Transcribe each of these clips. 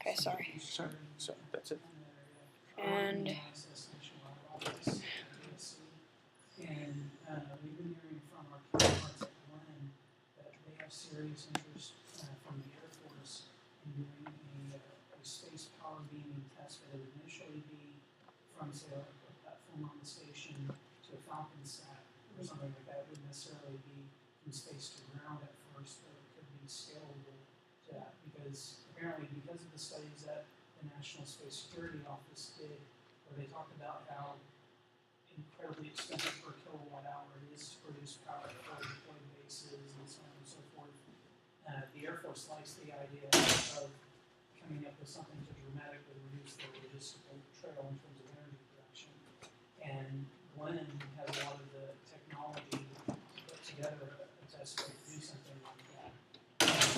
Okay, sorry. So that's it. And we've been hearing from our counterparts at Glenn that they have serious interest from the Air Force in doing a space power beaming test that would initially be from, say, a platform on the station to a Falcon sat or something like that. It wouldn't necessarily be from space to ground at first, but it could be scalable to that because apparently because of the studies that the National Space Security Office did, where they talked about how incredibly expensive per kilowatt hour it is to produce power for deployed bases and so on and so forth. The Air Force likes the idea of coming up with something to dramatically reduce the logistical trail in terms of energy production. And Glenn has a lot of the technology to put together a test bed to do something like that.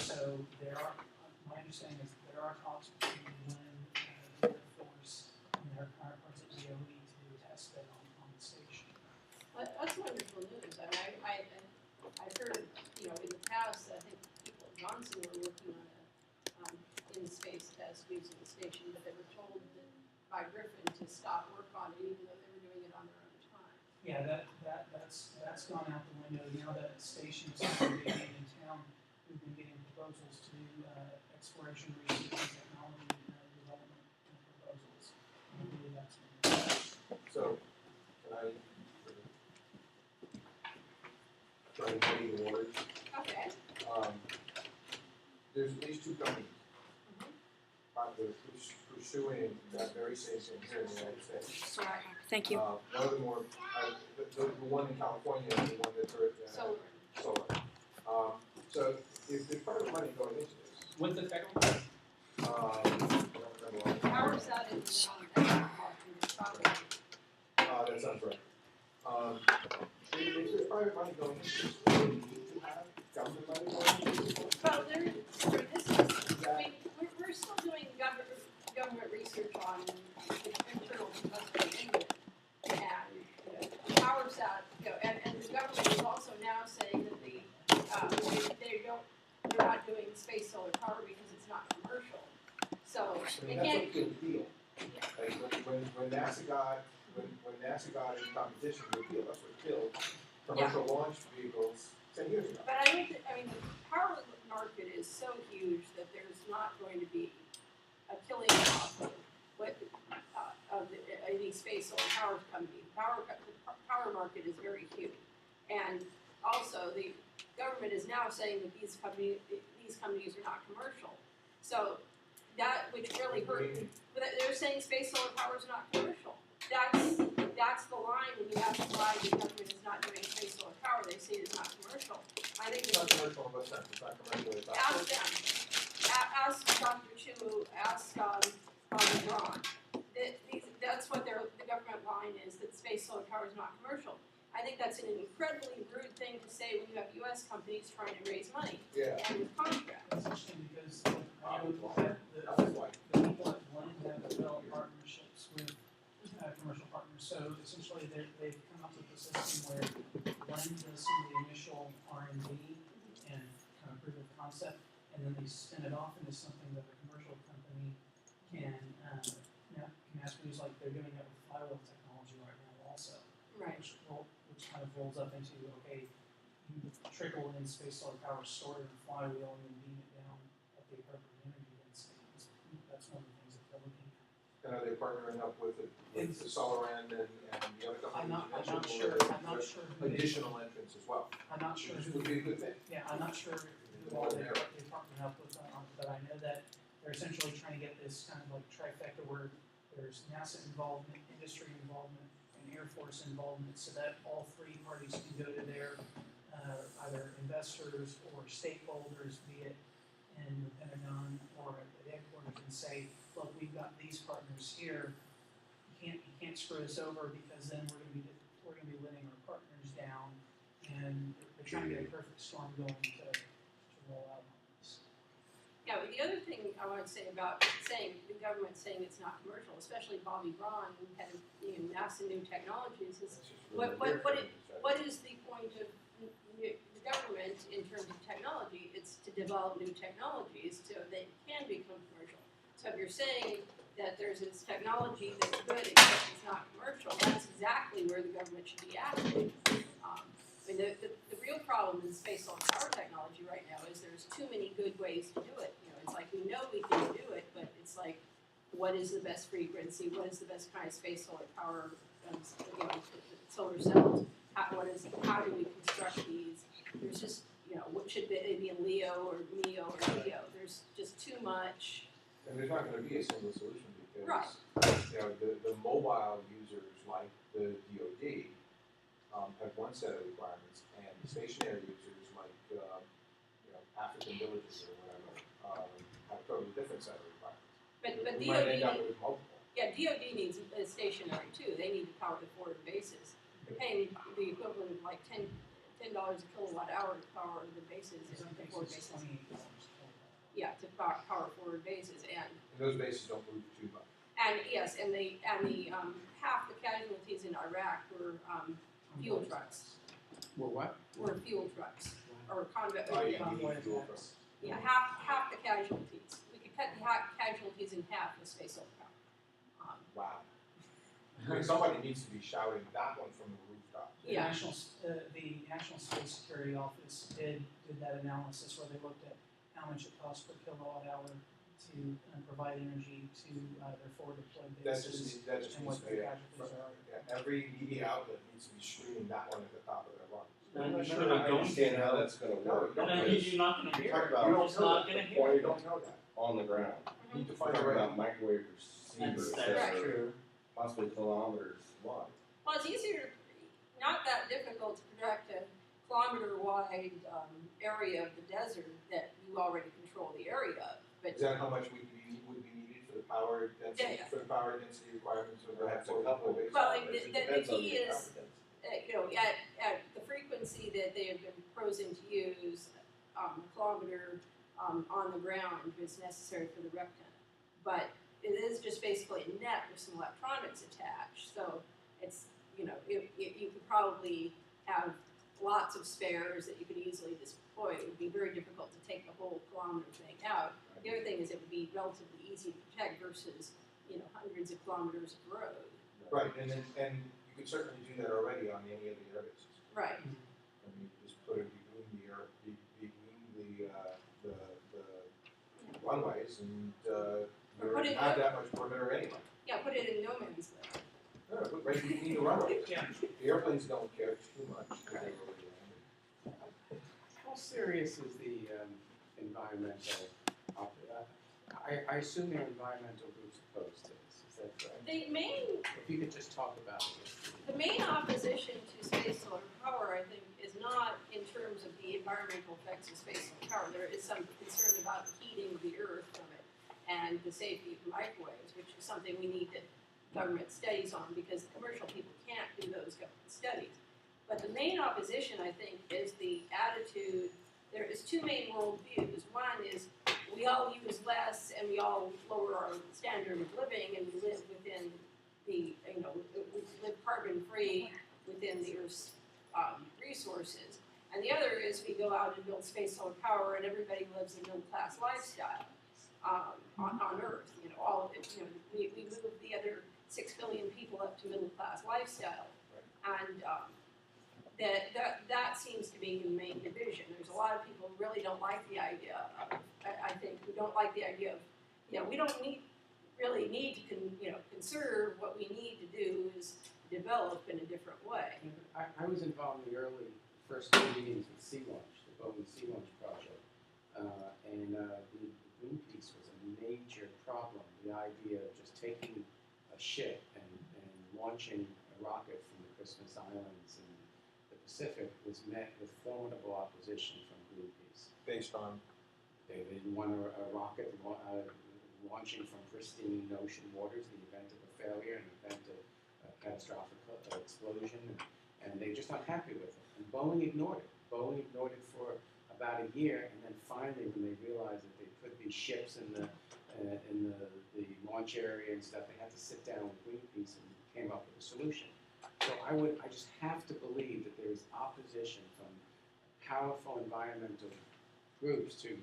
So there are, my understanding is there are talks between Glenn, the Air Force, and their counterparts at DOE to do a test bed on the station. That's wonderful news. I mean, I've heard, in the past, I think people at Johnson were working on a in-space test using the station, but they were told that by Griffin to stop work on it, even though they were doing it on their own time. Yeah, that's gone out the window. Now that station is being made in town, we've been getting proposals to do exploration, research, and technology development proposals. And I believe that's So, can I try to tell you the words? Okay. There's at least two companies they're pursuing that very same thing here in the United States. sorry. Thank you. One of them more, the one in California is the one that's Solar. So if there's private money going into this, with the federal government. I don't remember what. Power's out in the That sounds right. If there's private money going into this, do we need to have government money going into this? Well, we're still doing government research on internal combustion engine, and power's out. And the government is also now saying that they're not doing space solar power because it's not commercial. So they That's can't. a good deal. Like when NASA got in competition with deal, that's what killed commercial launch vehicles 10 years ago. But I mean, the power market is so huge that there's not going to be a killing off of any space solar power company. The power market is very huge, and also the government is now saying that these companies are not commercial. So that which really hurt. They're saying space solar power is not commercial. That's the line when you have to why the government is not doing space solar power. They say it's not commercial. I think It's not commercial in what sense? It's not commercial. It's not ask them. Ask Dr. Chu. Ask Ron. That's what the government line is. That space solar power is not commercial. I think that's an incredibly rude thing to say when you have U.S. companies trying to raise money and with contracts. It's interesting because the people at Glenn have developed partnerships with commercial partners. So essentially, they've come up with a system where Glenn does some of the initial R&D and kind of proof of concept, and then they spin it off into something that a commercial company can mass produce, like they're doing it with flywheel technology right now, also. Right. Which kind of rolls up into, okay, you trickle in space solar power stored in a flywheel and then beam it down at the appropriate energy density. That's one of the things that they're looking at. And are they partnering up with the Solar End and the other companies? I'm not sure. Who additional entrants as well. I'm not sure Which who. would be a good thing. Yeah, I'm not sure who all they partner up with, but I know that they're essentially trying to get this kind of like trifecta where there's NASA involvement, industry involvement, and Air Force involvement, so that all three parties can go to their either investors or stakeholders, be it in the Pentagon or at the headquarters, and say, look, we've got these partners here. You can't screw us over because then we're going to be letting our partners down, and they're trying to get a perfect storm going to roll out on this. Yeah, but the other thing I want to say about the government saying it's not commercial, especially Bobby Braun, who had NASA New Technologies, is what is the point of the government in terms of technology? It's to develop new technologies so they can become commercial. So So if you're saying that there's this technology that's good except it's not commercial, that's exactly where the government should be acting. I mean, the real problem in space solar power technology right now is there's too many good ways to do it. You know, it's like we know we can do it, but it's like, what is the best frequency? What is the best kind of space solar power? You know, solar cells. How do we construct these? There's just, you know, what should they be in LEO or MEO or GEO? There's just too much. And there's not gonna be a single solution because, Right. you know, the mobile users like the DoD, have one set of requirements, and the stationary users like, you know, African villages or whatever, have a totally different set of requirements. But We might end up DoD, with multiple. yeah, DoD needs a stationary too. They need to power the forward bases. They're paying the equivalent of like $10 a kilowatt hour to power the bases In some and the forward cases, bases. $28. Yeah, to power forward bases And those bases don't move too much. and yes, and the half the casualties in Iraq were fuel trucks. Well, what? Were fuel trucks or combat. Oh, yeah. Convoy fuel attacks. Yeah, half the casualties. We could cut the casualties in half with space solar power. Wow. I mean, somebody needs to be shouting that one from the rooftop. Yeah. The National Space Security Office did that analysis where they looked at how much it costs per kilowatt hour to provide energy to their forward deployed That bases just needs and to what be, the casualties are. yeah, every media outlet needs to be screaming that one at the top of their lungs. I'm not No, sure no, I don't understand do how that. that's gonna No, work. you don't. No, because you're not gonna you hear talk it. about You're don't just know not that. gonna The hear point, it. you don't know that. on the ground. You need to We're find a talking way. about microwave receivers That's that are true. possibly kilometers wide. Well, it's easier, not that difficult to project a kilometer-wide area of the desert that you already control the area of. But Is that how much would be needed for the power density, Yeah. for the power density requirements of the Perhaps a forward couple. deployed bases? Well, It the depends on key your is- power density. you know, at the frequency that they have been proposing to use, a kilometer on the ground is necessary for the rectangle. But it is just basically a net with some electronics attached. So it's, you know, you could probably have lots of spares that you could easily deploy. It would be very difficult to take the whole kilometer thing out. The other thing is it would be relatively easy to protect versus, you know, hundreds of kilometers of road. Right, and you could certainly do that already on any of the air bases. Right. I mean, you just put it between the runways, and you Or put already it have in- that much perimeter anyway. Yeah, put it in no man's land. No, put right between the runways. Yeah. The airplanes don't care too much because they're already landed. How serious is the environmental? I assume your environmental group's opposed to this. Is that correct? The main If you could just talk about it. The main opposition to space solar power, I think, is not in terms of the environmental effects of space solar power. There is some concern about the heating of the earth from it and the safety of microwaves, which is something we need government studies on because the commercial people can't do those government studies. But the main opposition, I think, is the attitude. There is two main worldviews. One is we all use less and we all lower our standard of living and we live within the, you know, we live carbon free within the Earth's resources. And the other is we go out and build space solar power and everybody lives a middle class lifestyle on Earth. You know, all of it, you know, we move the other 6 billion people up to middle class lifestyle. And that seems to be the main division. There's a lot of people who really don't like the idea of, I think, who don't like the idea of, you know, we don't really need to conserve. What we need to do is develop in a different way. I was involved in the early first meetings with Sea Launch, the Boeing Sea Launch project, and the Greenpeace was a major problem. The idea of just taking a ship and launching a rocket from the Christmas Islands in the Pacific was met with formidable opposition from Greenpeace. Based on They didn't want a rocket launching from pristine ocean waters, the event of a failure, an event of a catastrophic explosion, and they just not happy with it. And Boeing ignored it. Boeing ignored it for about a year, and then finally, when they realized that they put these ships in the launch area and stuff, they had to sit down with Greenpeace and came up with a solution. So I just have to believe that there is opposition from powerful environmental groups to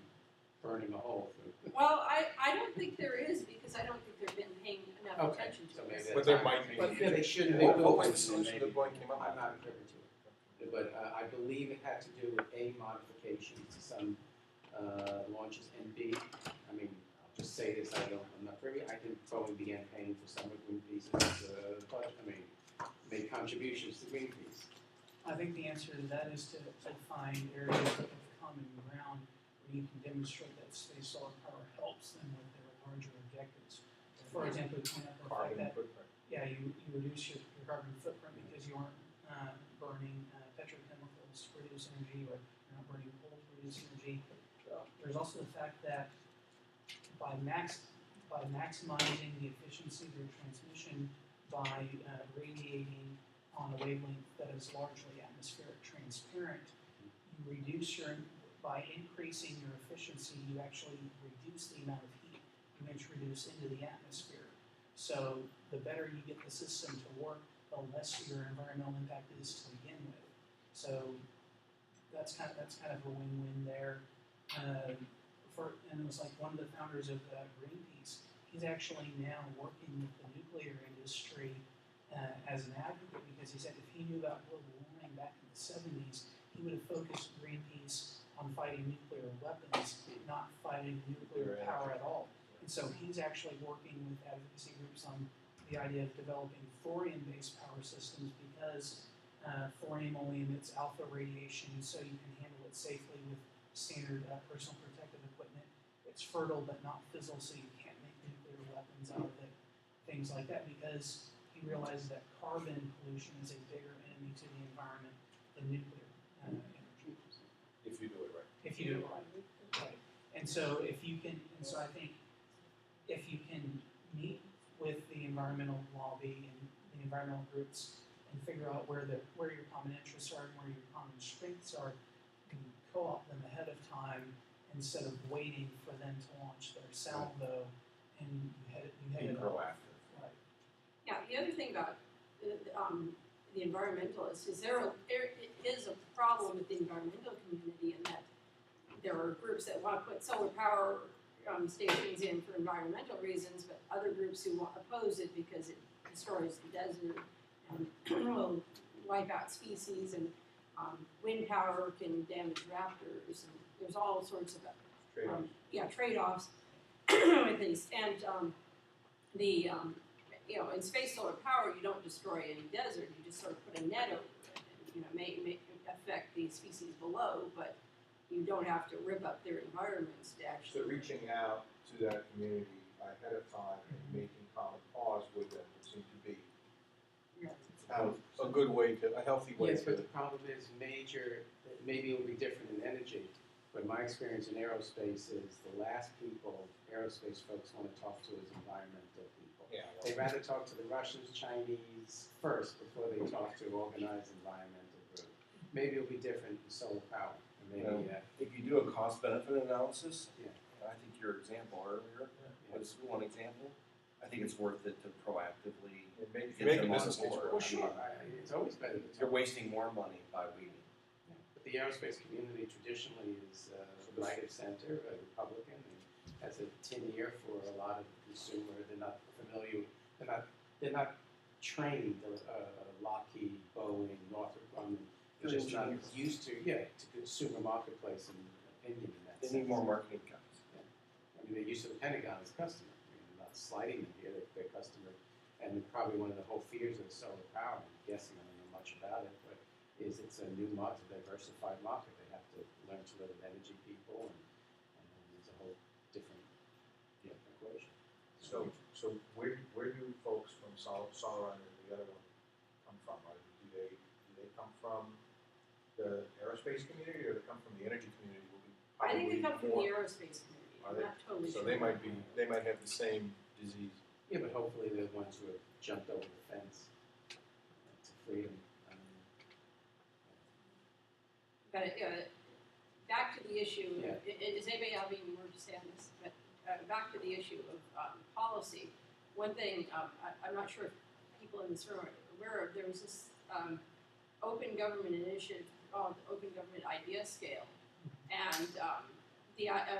burning a hole through. Well, I don't think there is, because I don't think they've been paying enough Okay, attention to so maybe this. that's But there not- might be. But yeah, they should. What They will, was the and solution maybe- that Boeing came up with? I'm not privy to it. But I believe it had to do with A, modifications to some launches, and B, I mean, I'll just say this, I'm not privy, I think Boeing began paying for some of Greenpeace's budget, made contributions to Greenpeace. I think the answer to that is to find areas of common ground where you can demonstrate that space solar power helps them with their larger objectives. For example, you point out the fact Carbon that footprint. you reduce your carbon footprint because you aren't burning petrochemicals to produce energy, or you're not burning coal to produce energy. There's also the fact that by maximizing the efficiency of your transmission by radiating on a wavelength that is largely atmospheric transparent, you reduce by increasing your efficiency, you actually reduce the amount of heat you introduce into the atmosphere. So the better you get the system to work, the less your environmental impact is to begin with. So that's kind of a win-win there. And it was like one of the founders of Greenpeace. He's actually now working with the nuclear industry as an advocate, because he said if he knew about global warming back in the 70s, he would have focused Greenpeace on fighting nuclear weapons, not fighting nuclear power at all. And so he's actually working with advocacy groups on the idea of developing thorium-based power systems, because thorium only emits alpha radiation, so you can handle it safely with standard personal protective equipment. It's fertile but not fissile, so you can't make nuclear weapons out of it, things like that, because he realizes that carbon pollution is a bigger enemy to the environment than nuclear energy. If you do it right. If you do it right. Right. And so I think if you can meet with the environmental lobby and the environmental groups and figure out where your common interests are and where your common strengths are, you can co-opt them ahead of time instead of waiting for them to launch their salvo, and you head Be it off. proactive. Right. Yeah, the other thing about the environmentalists is there is a problem with the environmental community, in that there are groups that want to put solar power stations in for environmental reasons, but other groups who oppose it because it destroys the desert and will wipe out species, and wind power can damage raptors, and there's all sorts of Trade-offs. trade-offs with these. And in space solar power, you don't destroy any desert, you just sort of put a net over it, and may affect the species below, but you don't have to rip up their environments to actually. So reaching out to that community ahead of time and making common cause with them would seem to be a good way to, a healthy way Yes, but to. the problem is maybe it will be different in energy, but my experience in aerospace is the last people aerospace folks want to talk to is environmental people. Yeah. They'd rather talk to the Russians, Chinese first before they talk to organized environmental group. Maybe it'll be different in solar power. Maybe, If you do a cost-benefit analysis, Yeah. I think your example earlier was one example. I think it's worth it to proactively Make get a them on business case board. for it. well, sure, it's always better to You're talk. wasting more money by waiting. But the aerospace community traditionally is right of center, Republican, and that's a tin ear for a lot of consumer. They're not familiar. They're not trained. Lockheed, Boeing, Northrop Grumman. They're just not used to consumer marketplace and opinion in that They sense. need more marketing guys. I mean, they're used to the Pentagon as a customer. I mean, I'm not slighting them here. They're their customer, and probably one of the whole fears of solar power. I'm guessing I don't know much about it, but is it's a new market, diversified market. They have to learn to live with energy people, and there's a whole different equation. So where do folks from Solar and the other one come from? Do they come from the aerospace community, or they come from the energy community? Will be I think they come from more- the aerospace community. Are I'm they? not totally So sure. they might have the same disease. Yeah, but hopefully they're the ones who have jumped over the fence to freedom. But back to the issue. Yeah. Does anybody have any more to say on this? But back to the issue of policy. One thing I'm not sure if people in this room are aware of. There was this open government initiative called the Open Government Idea Scale, and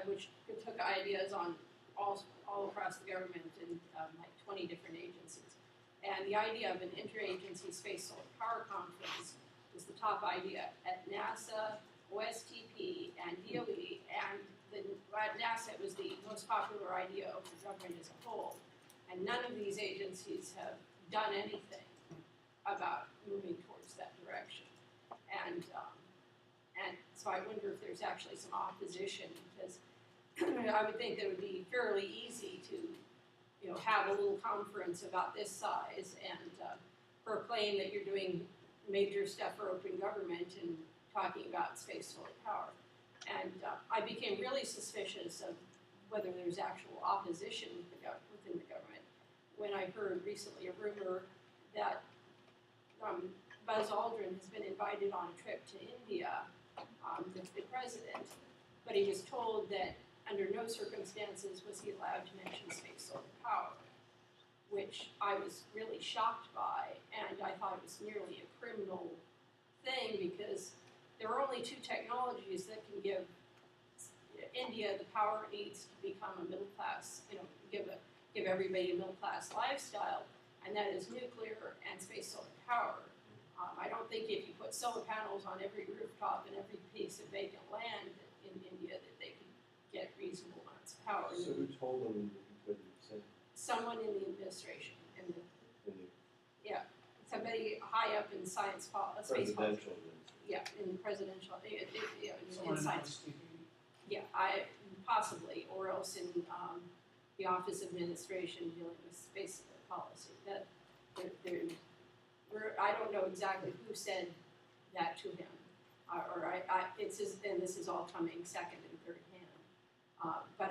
which took ideas on all across the government in like 20 different agencies. And the idea of an interagency space solar power conference was the top idea at NASA, OSTP, and DOE, and at NASA it was the most popular idea of the government as a whole. And none of these agencies have done anything about moving towards that direction. And so I wonder if there's actually some opposition, because I would think that it would be fairly easy to, have a little conference about this size and proclaim that you're doing major stuff for open government and talking about space solar power. And I became really suspicious of whether there's actual opposition within the government when I heard recently a rumor that Buzz Aldrin has been invited on a trip to India with the president, but he was told that under no circumstances was he allowed to mention space solar power, which I was really shocked by, and I thought it was nearly a criminal thing because there are only two technologies that can give India the power it needs to become a middle class, give everybody a middle class lifestyle, and that is nuclear and space solar power. I don't think if you put solar panels on every rooftop and every piece of vacant land in India that they could get reasonable amounts of power. So who told them that you couldn't say? Someone in the administration, somebody high up in space policy. Presidential. Yeah, in presidential, Someone in in science. OSTP. Yeah, possibly, or else in the Office of Administration dealing with space policy. That I don't know exactly who said that to him, and this is all coming second and third hand. But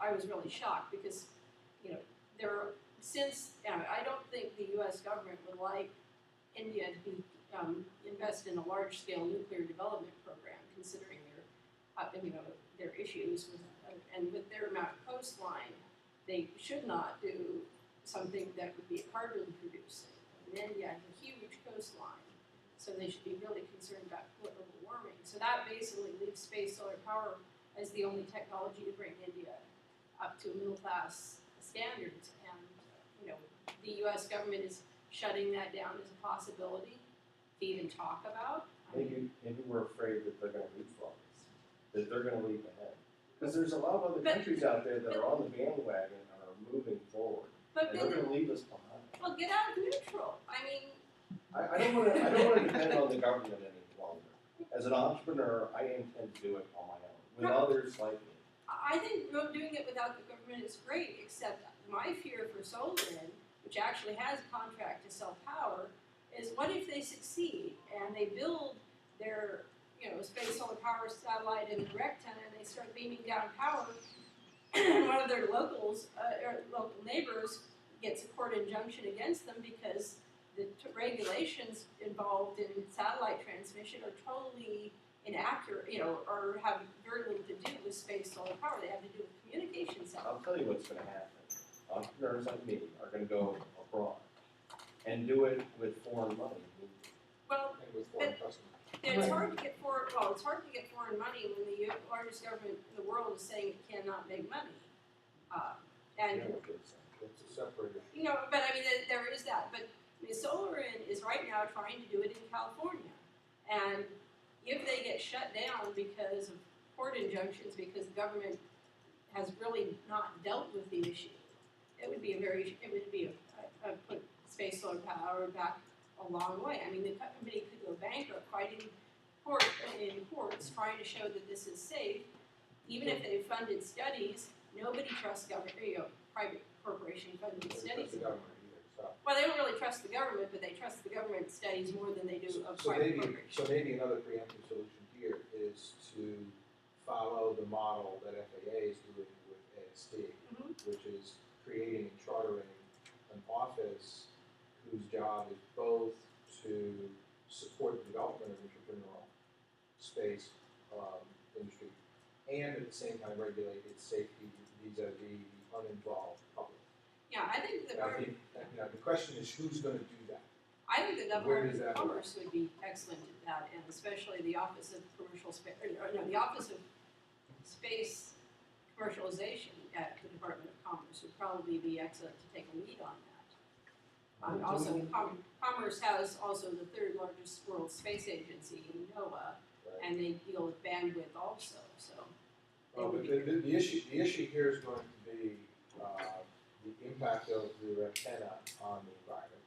I was really shocked because, I don't think the U.S. government would like India to be invest in a large-scale nuclear development program, considering their issues with their amount of coastline. They should not do something that would be carbon producing. And India has a huge coastline, so they should be really concerned about global warming. So that basically leaves space solar power as the only technology to bring India up to middle-class standards. And the U.S. government is shutting that down as a possibility to even talk about. Maybe we're afraid that they're going to leapfrog us, that they're going to leap ahead. Because there's a lot of other countries out there that are on the bandwagon and are moving forward, and they're going to leave us behind. Well, get out of neutral. I mean, I don't want to depend on the government any longer. As an entrepreneur, I intend to do it on my own with others like me. I think doing it without the government is great, except my fear for SolarWind, which actually has a contract to sell power, is what if they succeed and they build their space solar power satellite in the direct antenna and they start beaming down power, and one of their local neighbors gets a court injunction against them because the regulations involved in satellite transmission are totally inaccurate, or have very little to do with space solar power. They have to do with communication satellites. I'll tell you what's going to happen. Entrepreneurs like me are going to go abroad and do it with foreign money. Well, And with foreign customers. it's hard to get foreign money when the largest government in the world is saying it cannot make money. It's a separate issue. But I mean, there is that. But SolarWind is right now trying to do it in California, and if they get shut down because of court injunctions, because the government has really not dealt with the issue, it would put space solar power back a long way. I mean, the company could go bankrupt fighting in courts trying to show that this is safe. Even if they funded studies, nobody trusts government, private corporation funded They studies. trust the government either, so. Well, they don't really trust the government, but they trust the government studies more than they do of private corporations. So maybe another preemptive solution here is to follow the model that FAA is doing with AST, which is creating and chartering an office whose job is both to support the development of entrepreneurial space industry and at the same time regulate its safety vis-a-vis the uninvolved public. Yeah, I think the The question is who's going to do that? I think the Where Department does of that Commerce would be excellent at that, and especially the Office of Commercial Space, the Office of space commercialization at the Department of Commerce would probably be excellent to take a lead on that. Also, Commerce has also the third largest world space agency in NOAA, and they deal with bandwidth also, so. Well, but the issue here is going to be the impact of the antenna on the environment.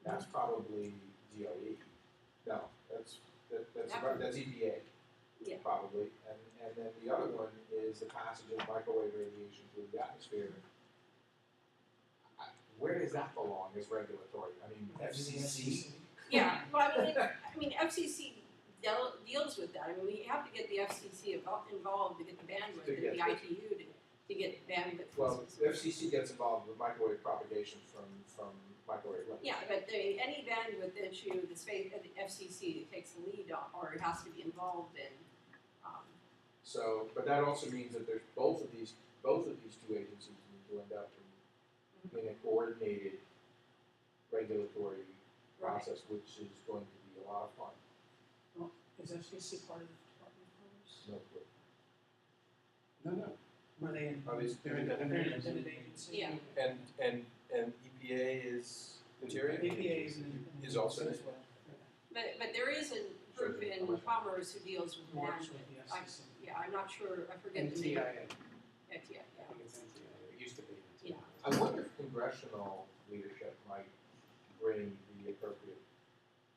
That's probably DOE. No, that's EPA. Yeah. Probably, and then the other one is the passage of microwave radiation through the atmosphere. Where does that belong as regulatory? I mean, FCC. Yeah, well, I mean, FCC deals with that. I mean, we have to get the FCC involved to get the bandwidth, and the ITU to get bandwidth. Well, the FCC gets involved with microwave propagation from microwave length. Yeah, but any bandwidth issue, the FCC takes the lead on, or it has to be involved in. So, but that also means that there's both of these two agencies need to end up in a coordinated regulatory process, which is going to be a lot of fun. Well, is FCC part of the Department of Commerce? No clue. No. Were they in? Are these They're an independent agency? Yeah. And EPA is Interior? EPA is an independent Is also agency as well. But there is a group in Commerce who deals with Works bandwidth. with the FCC. Yeah, I'm not sure, I forget the name. NTIA. Yeah, I think it's NTIA. It used to be. Yeah. I wonder if congressional leadership might bring the appropriate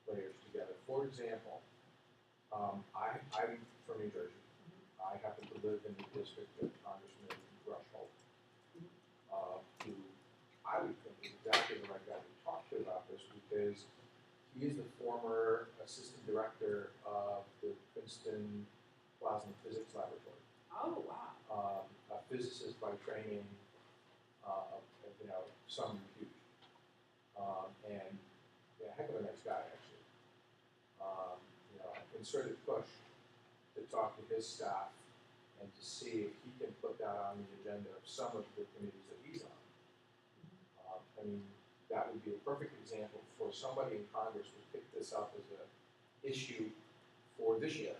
players together. For example, I'm from New Jersey. I happen to live in the district of Congressman Rush Holt, who I would think is exactly the right guy to talk to about this because he is the former assistant director of the Princeton Plasma Physics Laboratory. Oh, wow. A physicist by training, some repute, and a heck of a nice guy actually. A concerted push to talk to his staff and to see if he can put that on the agenda of some of the committees that he's on. I mean, that would be a perfect example for somebody in Congress to pick this up as an issue for this year.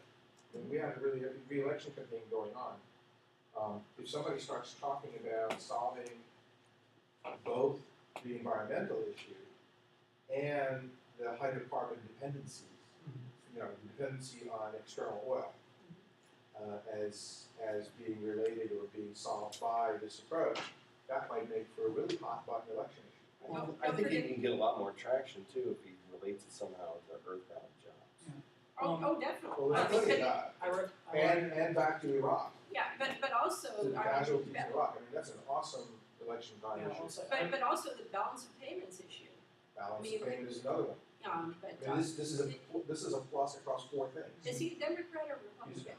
I mean, we have really a re-election campaign going on. If somebody starts talking about solving both the environmental issue and the hydrocarbon dependencies, dependency on external oil, as being related or being solved by this approach, that might make for a really hot button election issue. Well, I think he can get a lot more traction too if he relates it somehow to earthbound jobs. Oh, definitely. Well, there's plenty of that. And back to Iraq, Yeah, but also, to the casualties in Iraq. I mean, that's an awesome election time Yeah, issue. also, but also the balance of payments issue. Balance I mean, of payment is another one. But I mean, this is a plus across four things. is he Democrat or Republican?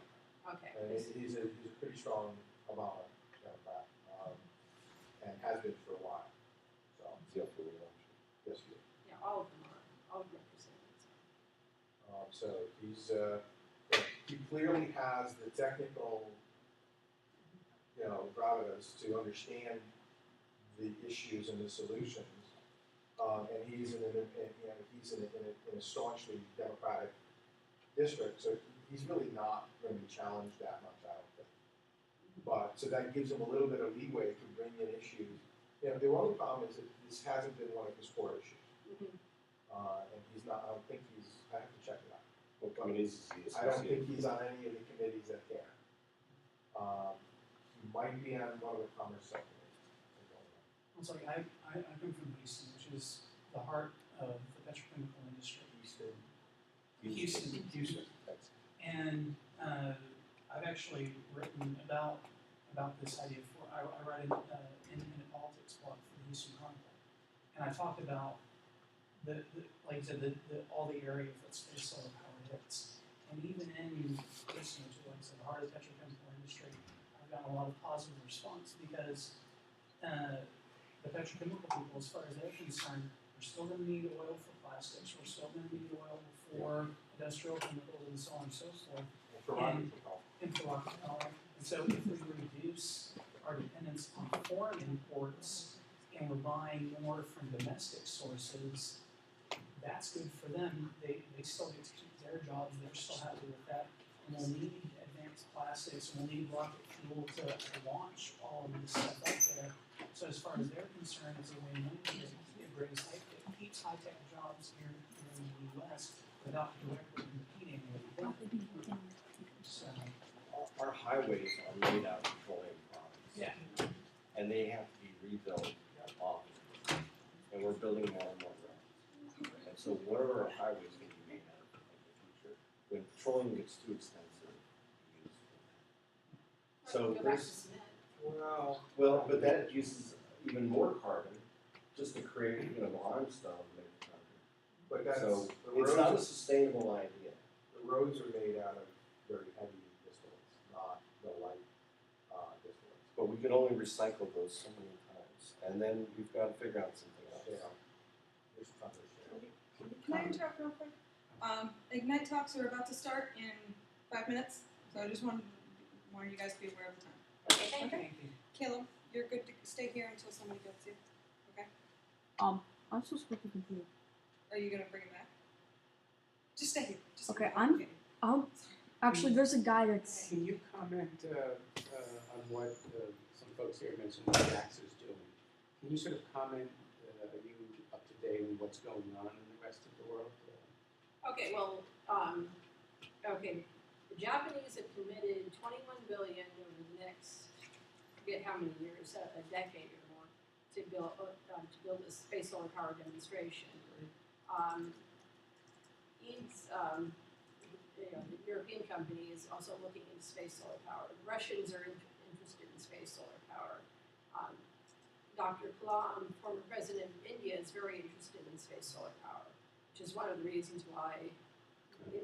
Okay. And he's a pretty strong Obama Democrat, and has been for a while. So Is he up for re-election? yes, he is. Yeah, all of them are, all representatives. So he clearly has the technical, gravitas to understand the issues and the solutions. And he's in a staunchly Democratic district, so he's really not going to be challenged that much, I don't think. But so that gives him a little bit of leeway to bring in issues. The only problem is that this hasn't been one of his core issues, and he's not. I don't think he's. I have to check it out. What committees is he I don't think associated with? he's on any of the committees that can. He might be on one of the commerce subcommittees. I'm sorry, I come from Houston, which is the heart of the petrochemical industry. Houston. Thanks. And I've actually written about this idea for, I write an independent politics blog for the Houston Chronicle. And I talked about like I said, all the areas that space solar power hits. And even in Houston, which is like I said, the heart of the petrochemical industry, I've gotten a lot of positive response because the petrochemical people, as far as they're concerned, we're still going to need oil for plastics, we're still going to need oil for industrial chemicals and so on and so forth. And for rocket power. And so if we reduce our dependence on foreign imports and we're buying more from domestic sources, that's good for them. They still get to keep their jobs, they're still happy with that, and we'll need ceramics, plastics, we'll need rocket fuel to launch all of this stuff up there. So as far as they're concerned, it's a win-win because it brings it keeps high-tech jobs here in the U.S. without directly competing with them. So, Our highways are made out of petroleum products. yeah. And they have to be rebuilt often. And we're building more and more roads. And so what are our highways going to be made out of in the future? When petroleum gets too expensive to use for that. So Go back to there's, cement. well, but that uses even more carbon just to create, limestone made of concrete. But that's, So the it's not a roads, sustainable idea. the roads are made out of very heavy distillates, not the light, distillates. But we can only recycle those so many times. And then we've got to figure out something else. Yeah. There's tons of shit. Can I interrupt real quick? Ignite talks are about to start in 5 minutes, so I just wanted you guys to be aware of the time. Okay, thank you. Thank you. Caleb, you're good to stay here until somebody gets you. Okay? I'm supposed to put the computer. Are you gonna bring it back? Just stay here. Just Okay, stay here. Actually, there's a guy that's. Can you comment on what some folks here mentioned what JAX is doing? Can you sort of comment, are you up to date on what's going on in the rest of the world? Okay, well, okay, the Japanese have committed 21 billion over the next, I forget how many years, a decade or more, to build a space solar power demonstration. The European company is also looking into space solar power. The Russians are interested in space solar power. Dr. Kalam, former president of India, is very interested in space solar power, which is one of the reasons why it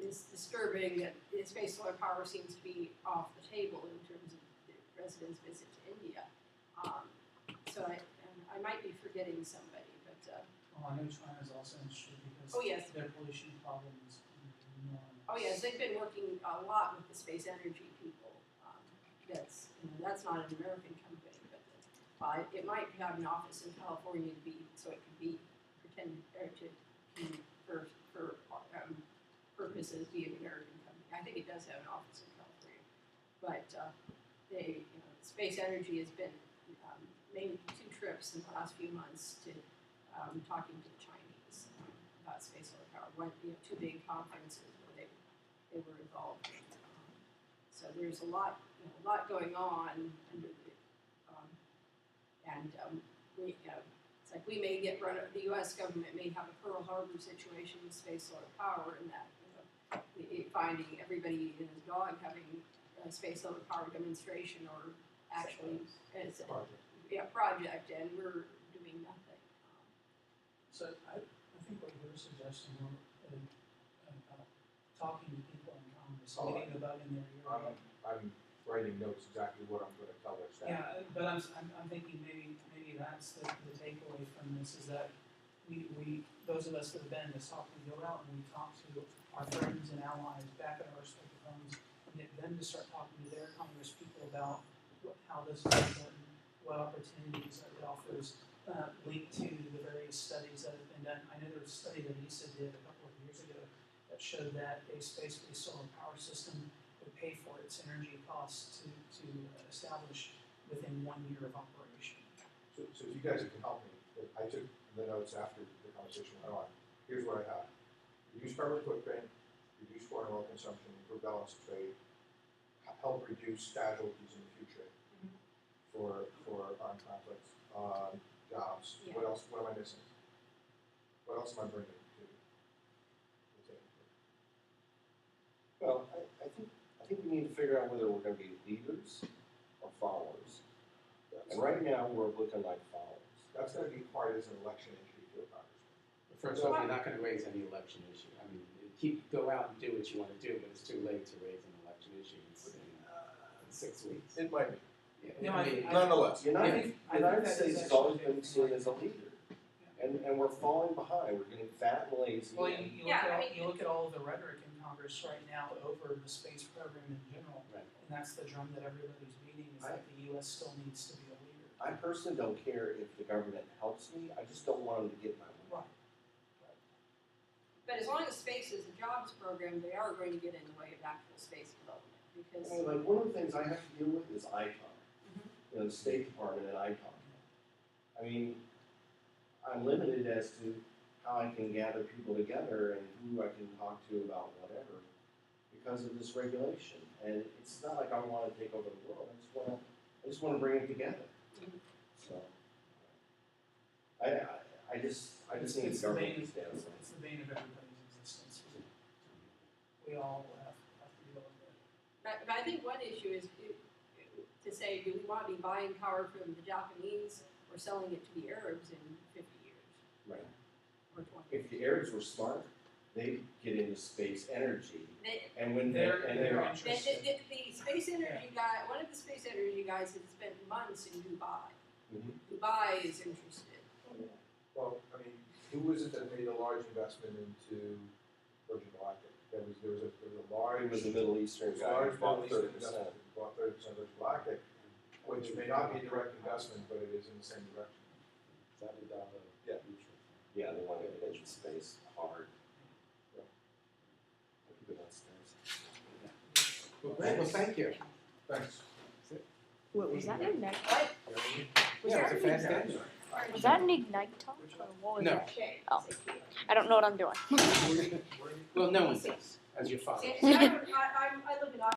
is disturbing that space solar power seems to be off the table in terms of the president's visit to India. So I might be forgetting somebody, but Well, I know China's also interested because Oh, yes. their pollution problem is enormous. oh yes, they've been working a lot with the space energy people. That's not an American company, but it might have an office in California so it could be for purposes be an American company. I think it does have an office in California, but Space Energy has been made 2 trips in the last few months to talking to the Chinese about space solar power. 2 big conferences where they were involved in. So there's a lot going on under the it's like we may get run. The U.S. government may have a Pearl Harbor situation with space solar power, and that finding everybody and his dog having a space solar power demonstration or actually as a project, and we're doing nothing. So I think what you're suggesting about talking to people in Congress, getting the bug in their ear. I'm writing notes exactly what I'm going to tell their staff. Yeah, but I'm thinking maybe that's the takeaway from this is that we those of us that have been in this talk, we go out and we talk to our friends and allies back at our respective homes and get them to start talking to their Congress people about how this is important, what opportunities it offers, linked to the various studies that have been done. I know there was a study that ESA did a couple of years ago that showed that a space-based solar power system would pay for its energy costs to establish within 1 year of operation. So if you guys can help me, I took the notes after the conversation went on. Here's what I have. Reduce carbon footprint, reduce foreign oil consumption, improve balance of trade, help reduce casualties in the future for armed conflicts, jobs. Yeah. What else? What am I missing? What else am I bringing to the table? Well, I think we need to figure out whether we're going to be leaders or followers. And right now, we're looking like followers. That's going to be hard as an election issue to a congressman. First off, you're not going to raise any election issue. I mean, go out and do what you want to do, but it's too late to raise an election issue in 6 weeks. It might be. Yeah, No, I mean, Nonetheless, The I United think United that States is has always actually been seen as a leader. And we're falling behind. We're getting fat and lazy. Well, and- you look at all of the rhetoric in Congress right now over the space program in general, Right. and that's the drum that everybody's beating is that the U.S. still needs to be a leader. I personally don't care if the government helps me. I just don't want them to get my way. Right. But as long as space is a jobs program, they are going to get in the way of actual space development. because. I mean, like, one of the things I have to deal with is ITAR, you know, the State Department and ITAR. I mean, I'm limited as to how I can gather people together and who I can talk to about whatever because of this regulation. And it's not like I want to take over the world. I just want to bring it together. So, I just need It's the the government bane to of, stand up. it's the bane of everybody's existence. We all have to deal with it. But I think one issue is to say, do we want to be buying power from the Japanese or selling it to the Arabs in 50 years Right. or 20 If the Arabs were smart, they'd get into space energy. They, And when They're the interested. space energy guy, one of the space energy guys has spent months in Dubai. Mhm. Dubai is interested. Well, I mean, who was it that made a large investment into Virgin Galactic? There was a large. It was the Middle Eastern It was a guy large who bought Middle Eastern 30%. investment, who bought 30% of Virgin Galactic, which may not be a direct investment, but it is in the same direction. Is that a dollar Yeah. mutual? Yeah, they want to get into space hard. Yeah. I'll keep it downstairs. Well, thank you. Thanks. Wait, was that an ignite? What? Yeah, it's a fast engine. Was that an ignite talk? Or what was No. that? Okay. Oh. I don't know what I'm doing. Well, no one does, as your father. See, I live in